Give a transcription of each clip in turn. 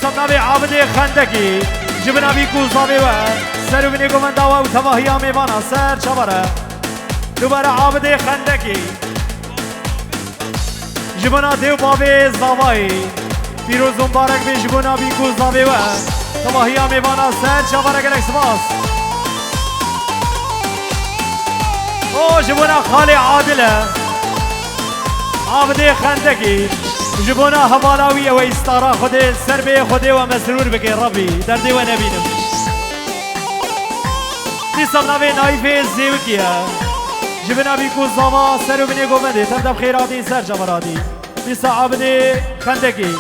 سبنابي عابد خندقي جبنا بيكو صابيوه سرو بنيكو من داوا وتواهيا ميوانا سر شبره دوباره عابد خندقي جبنا دیو بابی زاوایی پیروز مبارک بی جبنا بیکو زاویوه تواهی میوانا سر شباره گلک سپاس او جبنا خالی عادله عابد خندقی جبنا حوالاوی و استارا خود سر بی خودی و مسرور بکی ربی دردی و نبینم دی سبناوی نایفی زیوکیه جبنا بیکو زاوا سر و بینی گومنده تردب خیراتی سر جمراتی دیسا عابدی خندقی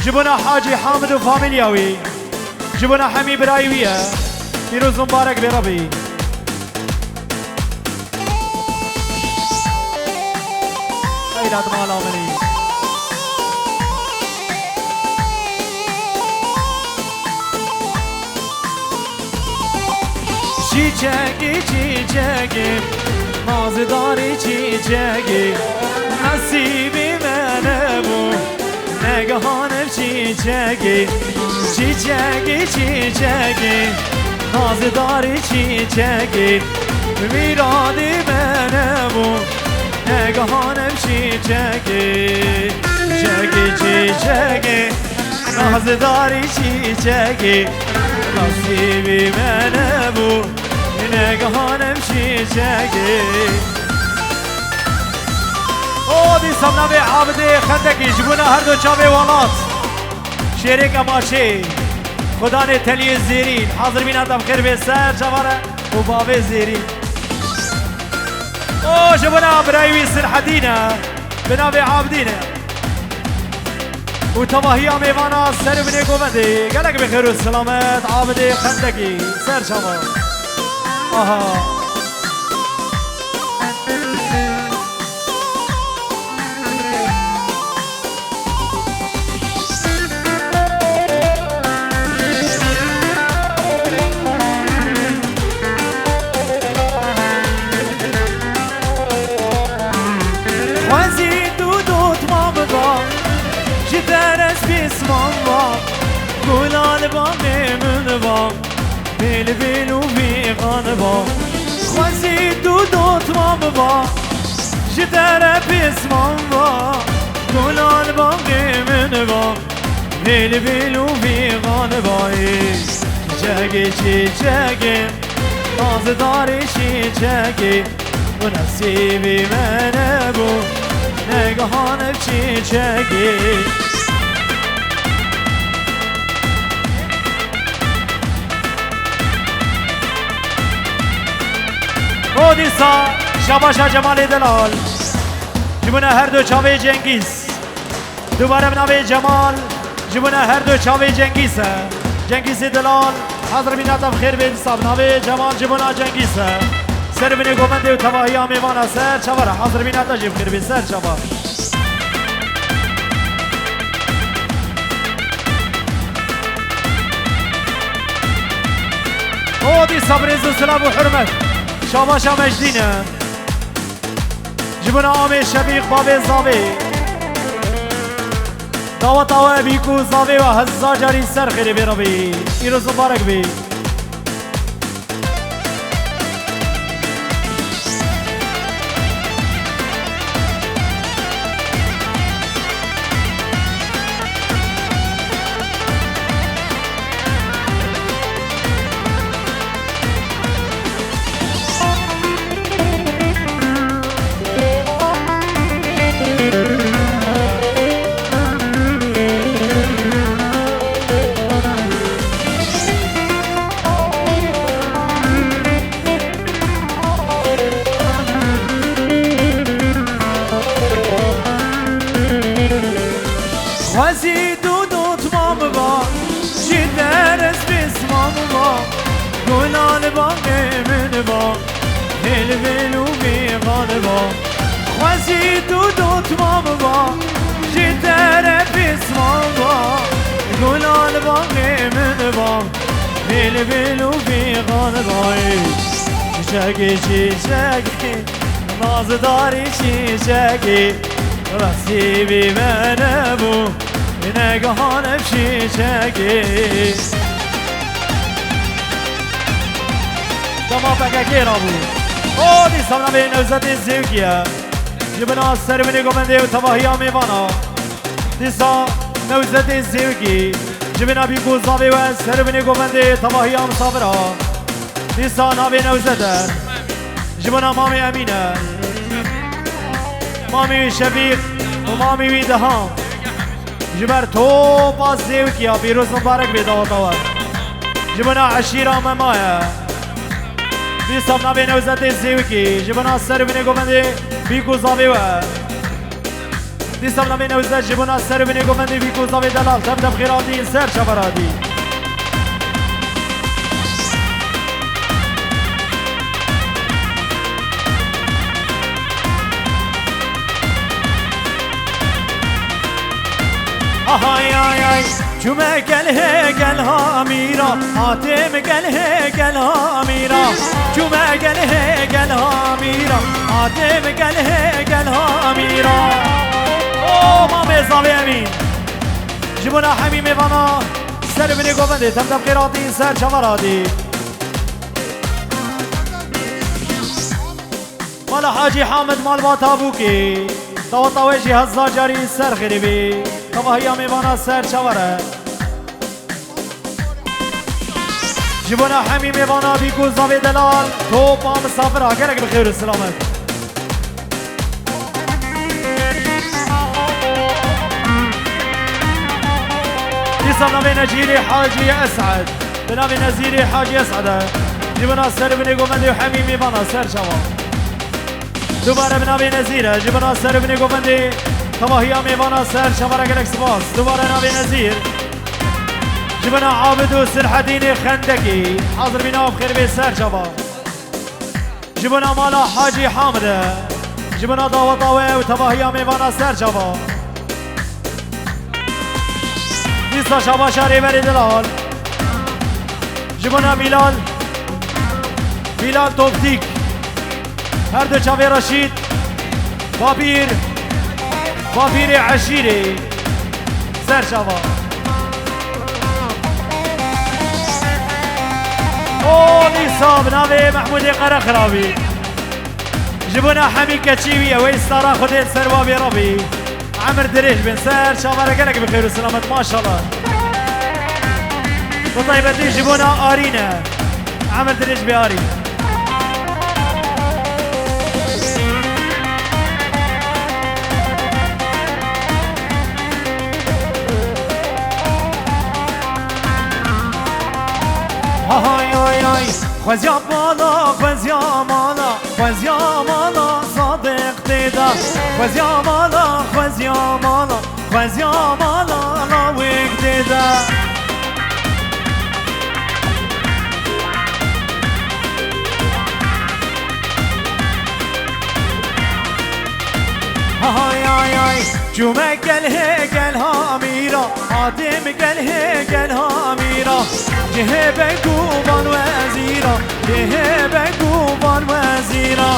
جبنا حاجی حامد و فامیلیاوی جبنا حمی برایویه پیروز مبارک بی ربی خیرات مالا منی چیچگی چیچگی نازداری چیچگی نصیبی منه بو نگهانم چیچگی چیچگی چیچگی نازداری چیچگی میرادی منه بو نگهانم چیچگی چیچگی چیچگی نازداری چیچگی نصیبی منه بو نگهانم چیچگی او دی سبنامه عابد خندقی جبونا هر دو چاوه والات شیرک اماشه خدا نه تلی زیرین حاضر بیناتم خیر به سر جواره و بابه زیرین او جبونا برایوی سرحدینه بناوه عابدینه و تواهی میوانا سر بینه گومنده گلک بخیر و سلامت عابد خندقی سر جواره آها گلال با میمون با بیل بیل و بیغان با خوزی دوت ما با جدر پیسمان با گلال با میمون با بیل بیل و بیغان با چیچگی چیچگی نازداری چیچگی و نصیبی منه بو نگهانم چیچگی او دیسا شباشا جمال دلال جبونا هر دو چاوه جنگیز دوباره بناوه جمال جبونا هر دو چاوه جنگیزه جنگیز دلال حضر بیناتم خیر بین صاحب ناوه جمال جبونا جنگیزه سر بینه گومنده و تواهی آمیوانا سر چواره حضر بیناتا جیب خیر بین سر چوار او دیسا بریز و سلام و حرمت شاباشا مجدینه جبنا آمه شبیق بابه زاوه دعوت آوه بیکو زاوه و هزار جاری سر خیره بی ربی ایروز مبارک بی خوزی دوت مام با جدر از بسمام با گلال با من با هل ولو بیغان با خوزی دوت مام با جدر بسمام با گلال با من با هل ولو بیغان با چیچگی چیچگی نازداری چیچگی نصیبی من بو نگهان بشی چگی دما بگه را بود او دیسان نبی نوزد زیوگیه جبنا سر منی گمنده و تباهی آمیوانا دیسان نوزد زیوگی جبنا بی گوزاوی و سر منی گمنده تباهی آمسافرا دیسان نبی نوزده جبنا مامی امینه مامی شفیق و مامی ویدهام جبر تو باز زیوگیه بیروز مبارک بیداوتاوه جبنا عشیره ممایه دیسان نبی نوزد زیوگی جبنا سر منی گمنده بیکو زاوی و دیسان نبی نوزد جبنا سر منی گمنده بیکو زاوی دلال تبدب خیراتی سر چبرادی آهای آی آی جمعه گل ہے گل ها امیرا آتم گل ہے گل ها امیرا جمعه گل ہے گل ها امیرا آتم گل ہے گل ها امیرا او مام زاوی امین جبنا حمیم وانا سر بنی گوونده تم تم قیراتی سر چورادی مال حاجی حامد مال باتابوکی توتاوشی هزار جاری سر خریبی تباهی میوانا سر چوره جبنا حمی میوانا بیکو زاوی دلال تو با مسافر آگرک بخیر و سلامت دیسان نوی نجیری حاجی اسعد بناوی نزیری حاجی اسعد جبنا سر بنی گومندی و حمی میوانا سر چوه دوباره بناوی نزیره جبنا سر بنی گومندی تباهی میوانا سر شماره گلک سپاس دوباره ناوی نزیر جبنا عابد و سرحدین خندکی حاضر بینا بخیر بی سر شبا جبنا مالا حاجی حامده جبنا داوطاوه و تباهی میوانا سر شبا دیستا شبا شهری بری دلال جبنا میلال توفتیک هر دو چاوی رشید بابیر عشیری سر شوا او نیسا بناوی محمود قرخرابی جبنا حمی کچیوی و استارا خودت سر بابی رابی عمر دریج بن سر شواره گلک بخیر و سلامت ماشاءالله و طیبتی جبنا آرینه عمر دریج بیاری آهای آی آی خوزیا بالا خوزیا مالا خوزیا مالا صادق دیده خوزیا مالا خوزیا مالا خوزیا مالا ناویک دیده آهای آی آی جمعه گل ہے گل ها امیرا آدم گل ہے گل ها امیرا جه بگو بان وزیرا جه بگو بان وزیرا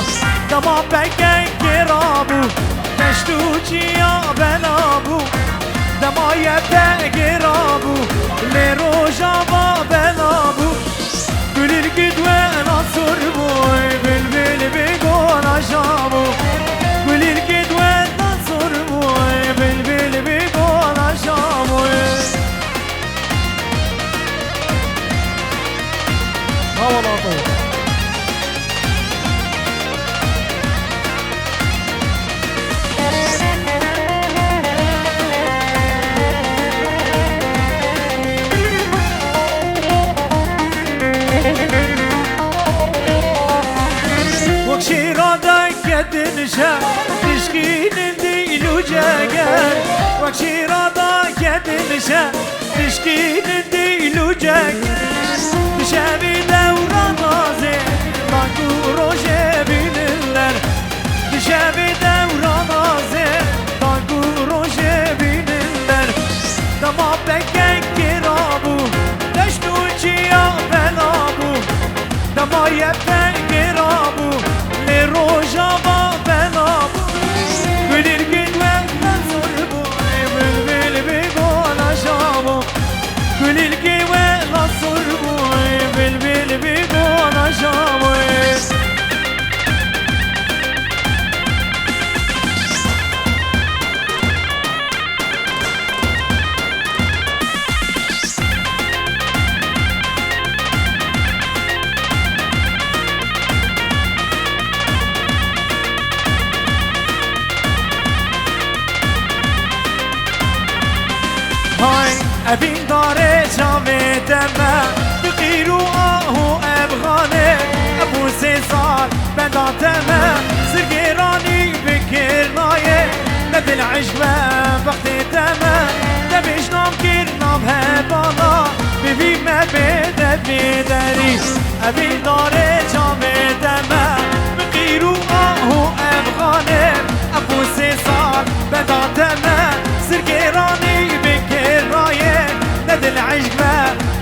دما بگه گرابو نشتو چیا بلابو دما یه بگرابو لروجا با بلابو گلیر گدوه نصر بوی بلبل بگو نشابو گلیر گدوه نصر بوی بلبل بگو نشابو والله طيب وكشي رادك يدنشا تشكين ديلو جاقر وكشي رادك يدنشا تشكين ديلو جاقر تشابي دورا نازي تاكو روشي بينلر تشابي دورا نازي تاكو روشي بينلر دما بكك كرابو تشتو چيا بلابو دما يبكك كرابو لروجا با بلابو قليل قدوة نصر بوي بالبيل بيقول بالكي ولا صربوي بالبيل بيقول شاموي هاي ابين داره جامه دمه بقیر و آهو ابغانه ابو سیزار بداتمه سرگیرانی بکر نایه ندل عجبه وقتی دمه دبیش نام کر نام هبالا ببیم بده بدری ابین داره جامه دمه بقیر و آهو ابغانه ابو سیزار بداتمه سرگیرانی ندل عجبه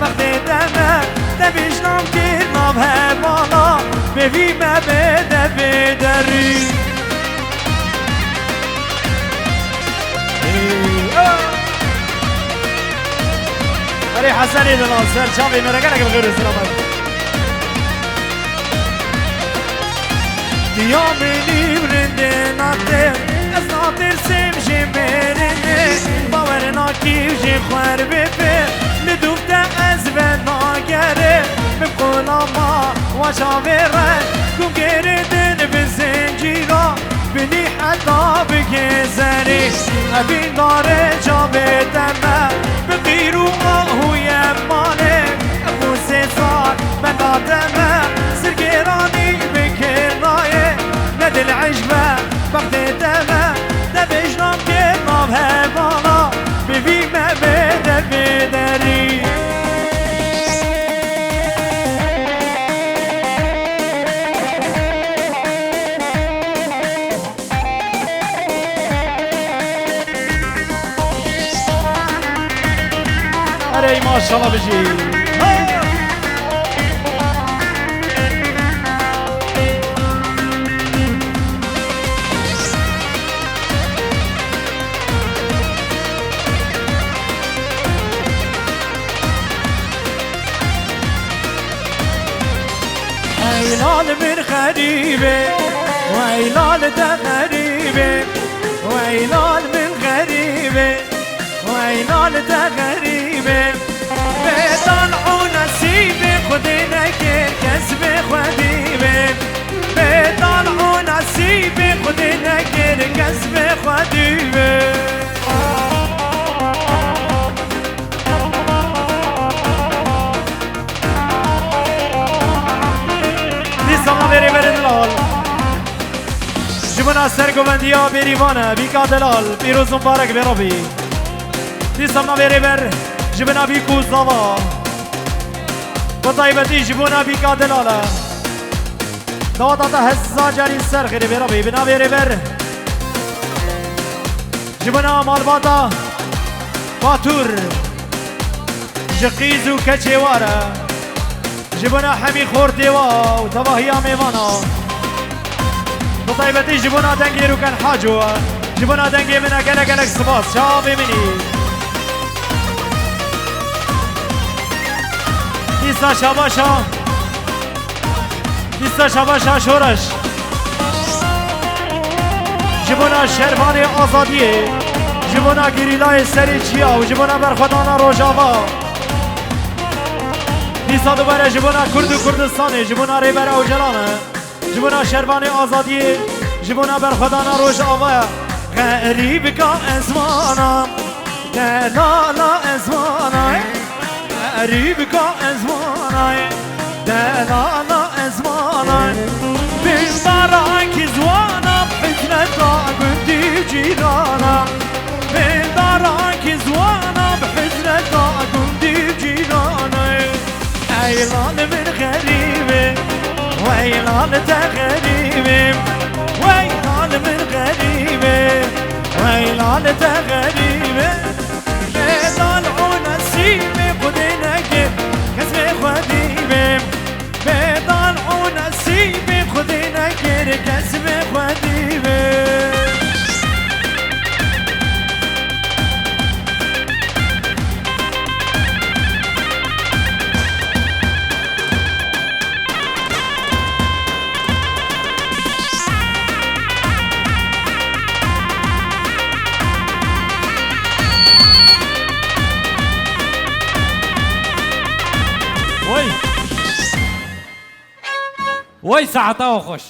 وقت دمه دبیش نام کر نام هبالا ببیم بده بدری اری حسنی دلال سر چاوی مرگنه که بغیر سلامت دیامینی برنده ناته از ناتر سمجی مرنه باور ناکیو جی خوار بپه لدوفته از به ناگره بقولا ما وشاوره کم گردن بزنجیرا بنی حتا بگذری ابین داره جا بدمه بقیر و آهو یمانه ابو سیزار من دادمه سرگرانی بکرنایه ندل عجبه وقت دمه دبیش نام که نام هبالا ببیم بده بدری اره ماشالله بجی ويلال من غريبة ويلال ده غريبة ويلال من غريبة ويلال ده غريبة بيطلعوا نسيبي خدينا كير كسب خديبة بيطلعوا نسيبي خدينا كير كسب خديبة سلام بری بری دلال جبنا سرگوندی ها بریوانه بیکا دلال پیروز مبارک برابی دی سلام بری بر جبنا بیکو زوا بطایبتی جبنا بیکا دلاله دواتا تا هزا جاری سر خیلی برابی بنا بری بر جبنا مالباتا باتور جقیزو کچیواره جبنا حمی خوردیوا و تباهی میوانا بطایبتی جبنا دنگی رو کن حاجو جبنا دنگی منا گلک گلک سباس شابی منی دیستا شاباشا دیستا شاباشا شورش جبنا شربان آزادیه جبنا گریلای سری چیا و جبنا برخودانا روژاوا دیسا دوباره جبونا کرد و کردستانه جبونا ریبر او جلانه جبونا شربان آزادیه جبونا برخدانا روش آوه غریب که ازمانم دلالا ازمانم غریب که ازمانم دلالا ازمانم بنداران که زوانم حزنتا گندی جیرانم بنداران که زوانم حزنتا گندی جیرانم ويلان من غريبة ويلان تغريبة ويلان من غريبة ويلان تغريبة بيضل ونسيبة خدينا كسبة خديبة بيضل ونسيبة خدينا كسبة خديبة وای ساعتا خوش